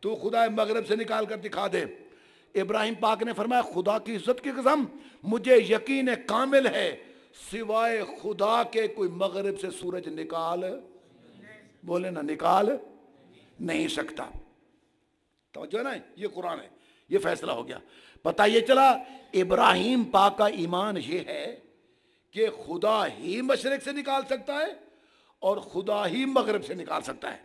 تو خدا مغرب سے نکال کر دکھا دے۔ ابراہیم پاک نے فرمایا خدا کی عزت کی قسم مجھے یقین کامل ہے سوائے خدا کے کوئی مغرب سے سورج نکال، بولے نا، نکال نہیں سکتا۔ توجہ ہے نا، یہ قرآن ہے، یہ فیصلہ ہو گیا۔ پتہ یہ چلا ابراہیم پاک کا ایمان یہ ہے کہ خدا ہی مشرق سے نکال سکتا ہے اور خدا ہی مغرب سے نکال سکتا ہے،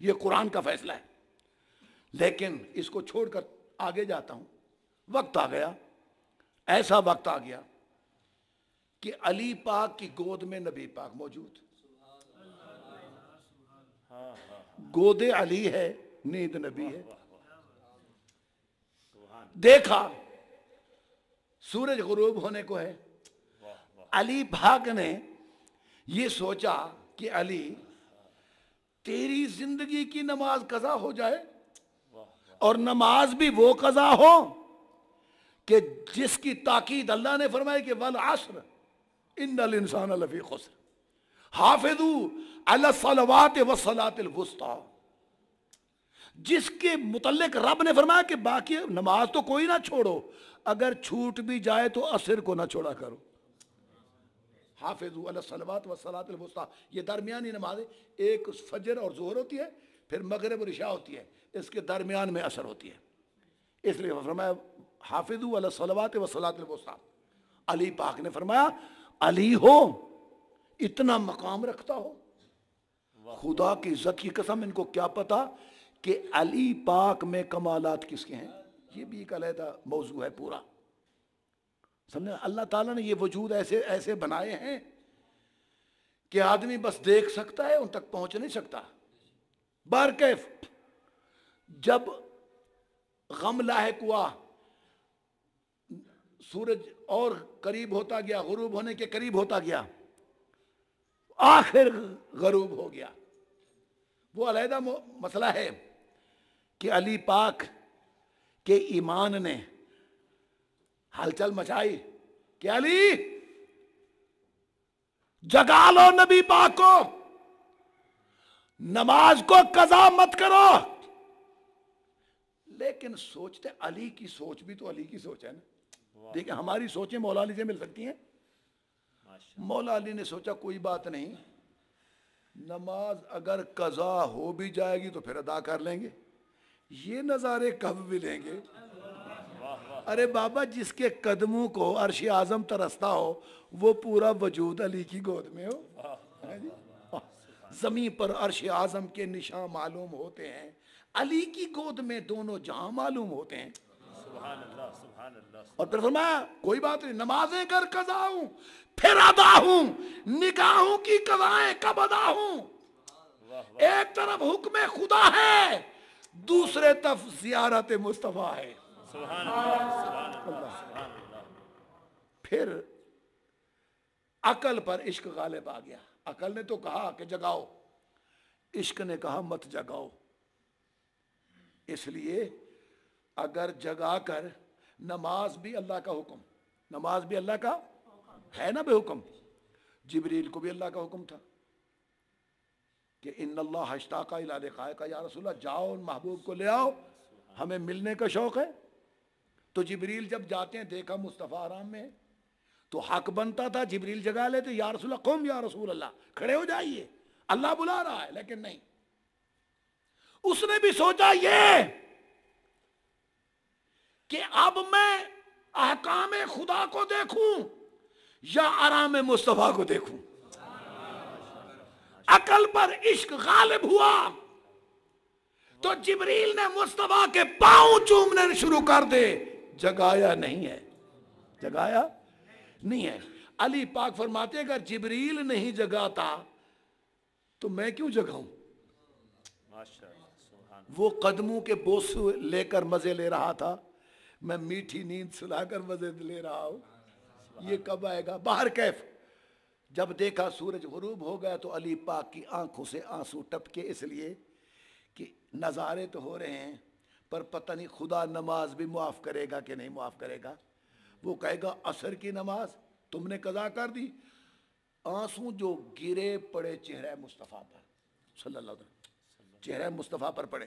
یہ قرآن کا فیصلہ ہے۔ لیکن اس کو چھوڑ کر آگے جاتا ہوں، وقت آ گیا، ایسا وقت آ گیا کہ علی پاک کی گود میں نبی پاک موجود، گود علی ہے، نیند نبی ہے۔ دیکھا سورج غروب ہونے کو ہے، علی پاک نے یہ سوچا کہ علی تیری زندگی کی نماز قضا ہو جائے، اور نماز بھی وہ قضا ہو کہ جس کی تاکید اللہ نے فرمائی کہ والعصر ان الانسان لفی خسر حافظوا علی الصلوات والصلاۃ الوسطی، جس کے متعلق رب نے فرمایا کہ باقی نماز تو کوئی نہ چھوڑو، اگر چھوٹ بھی جائے تو عصر کو نہ چھوڑا کرو۔ حافظوا علی الصلوات والصلاۃ الوسطی، یہ درمیانی نماز ہے، ایک فجر اور ظہر ہوتی ہے، پھر مغرب اور عشاء ہوتی ہے، اس کے درمیان میں عصر ہوتی ہے۔ اس لیے فرمایا حافظوا علی الصلوات والصلاۃ الوسطی۔ علی پاک نے فرمایا علی ہو اتنا مقام رکھتا ہو، خدا کی عزت کی قسم ان کو کیا پتا کہ علی پاک میں کمالات کس کے ہیں، یہ بھی ایک علیحدہ موضوع ہے پورا۔ سمجھے، اللہ تعالیٰ نے یہ وجود ایسے ایسے بنائے ہیں کہ آدمی بس دیکھ سکتا ہے، ان تک پہنچ نہیں سکتا۔ بہرکیف جب غم لاحق ہوا، سورج اور قریب ہوتا گیا، غروب ہونے کے قریب ہوتا گیا، آخر غروب ہو گیا۔ وہ علیحدہ مسئلہ ہے کہ علی پاک کے ایمان نے ہلچل مچائی کہ علی جگا لو نبی پاک کو، نماز کو قضا مت کرو۔ لیکن سوچتے علی کی سوچ بھی تو علی کی سوچ ہے نا، دیکھیں ہماری سوچیں مولا علی سے مل سکتی ہیں۔ مولا علی نے سوچا کوئی بات نہیں، نماز اگر قضا ہو بھی جائے گی تو پھر ادا کر لیں گے، یہ نظارے کب بھی لیں گے۔ ارے بابا جس کے قدموں کو عرش اعظم ترستا ہو وہ پورا وجود علی کی گود میں ہو، زمین پر عرش اعظم کے نشان معلوم ہوتے ہیں، علی کی گود میں دونوں جہاں معلوم ہوتے ہیں۔ اور پھر فرمایا کوئی بات نہیں، نمازیں کر قضا ہوں پھر ادا ہوں، نگاہوں کی قضائیں کب ادا ہوں۔ ایک طرف حکم خدا ہے، دوسرے طرف زیارت مصطفیٰ ہے۔ پھر عقل پر عشق غالب آ گیا۔ عقل نے تو کہا کہ جگاؤ، عشق نے کہا مت جگاؤ۔ اس لیے اگر جگا کر، نماز بھی اللہ کا حکم، نماز بھی اللہ کا ہے نا بے حکم، جبریل کو بھی اللہ کا حکم تھا کہ ان اللہ اشتاق الی لقائک یا رسول اللہ، جاؤ ان محبوب کو لے آؤ، ہمیں ملنے کا شوق ہے۔ تو جبریل جب جاتے ہیں دیکھا مصطفیٰ آرام میں، تو حق بنتا تھا جبریل جگا لیتے، یا رسول اللہ قم یا رسول اللہ، کھڑے ہو جائیے اللہ بلا رہا ہے، لیکن نہیں، اس نے بھی سوچا یہ کہ اب میں احکام خدا کو دیکھوں یا آرام مصطفیٰ کو دیکھوں۔ عقل پر عشق غالب ہوا تو جبریل نے مصطفیٰ کے پاؤں چومنے شروع کر دے، جگایا نہیں ہے، جگایا نہیں ہے۔ علی پاک فرماتے ہیں اگر جبریل نہیں جگاتا تو میں کیوں جگاؤں۔ وہ قدموں کے بوس لے کر مزے لے رہا تھا، میں میٹھی نیند سلا کر مزے لے رہا ہوں، یہ کب آئے گا۔ باہر کیف جب دیکھا سورج غروب ہو گیا تو علی پاک کی آنکھوں سے آنسو ٹپکے، اس لیے کہ نظارے تو ہو رہے ہیں پر پتہ نہیں خدا نماز بھی معاف کرے گا کہ نہیں معاف کرے گا۔ وہ کہے گا عصر کی نماز تم نے قضا کر دی، آنسو جو گرے پڑے چہرہ مصطفیٰ پر صلی اللہ علیہ وسلم، چہرہ مصطفیٰ پر پڑے،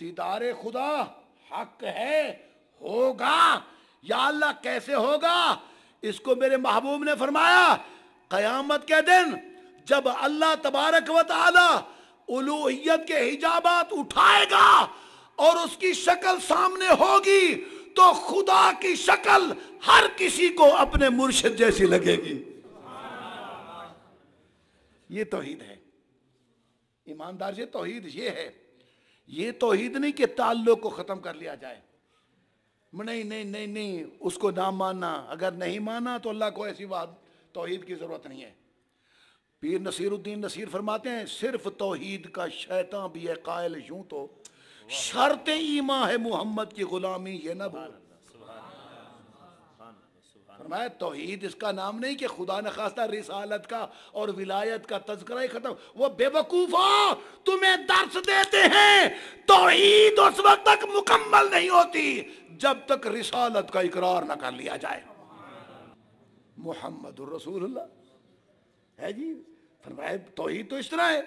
دیدار خدا حق ہے، ہوگا یا اللہ کیسے ہوگا؟ اس کو میرے محبوب نے فرمایا قیامت کے دن جب اللہ تبارک و تعالی الوہیت کے حجابات اٹھائے گا اور اس کی شکل سامنے ہوگی تو خدا کی شکل ہر کسی کو اپنے مرشد جیسی لگے گی۔ یہ توحید ہے ایماندار سے، توحید یہ ہے۔ یہ توحید نہیں کہ تعلق کو ختم کر لیا جائے، نہیں نہیں نہیں نہیں، اس کو نہ ماننا، اگر نہیں مانا تو اللہ کو ایسی بات توحید کی ضرورت نہیں ہے۔ پیر نصیر الدین نصیر فرماتے ہیں صرف توحید کا شیطان بھی ہے قائل، یوں تو شرط ایمان ہے محمد کی غلامی یہ نہ بھول۔ فرمایا توحید اس کا نام نہیں کہ خدا نہ خواستہ رسالت کا اور ولایت کا تذکرہ ہی ختم۔ وہ بے وقوفو تمہیں درس دیتے ہیں توحید اس وقت تک مکمل نہیں ہوتی جب تک رسالت کا اقرار نہ کر لیا جائے۔ محمد الرسول اللہ ہے جی۔ فرمایا توحید تو اس طرح ہے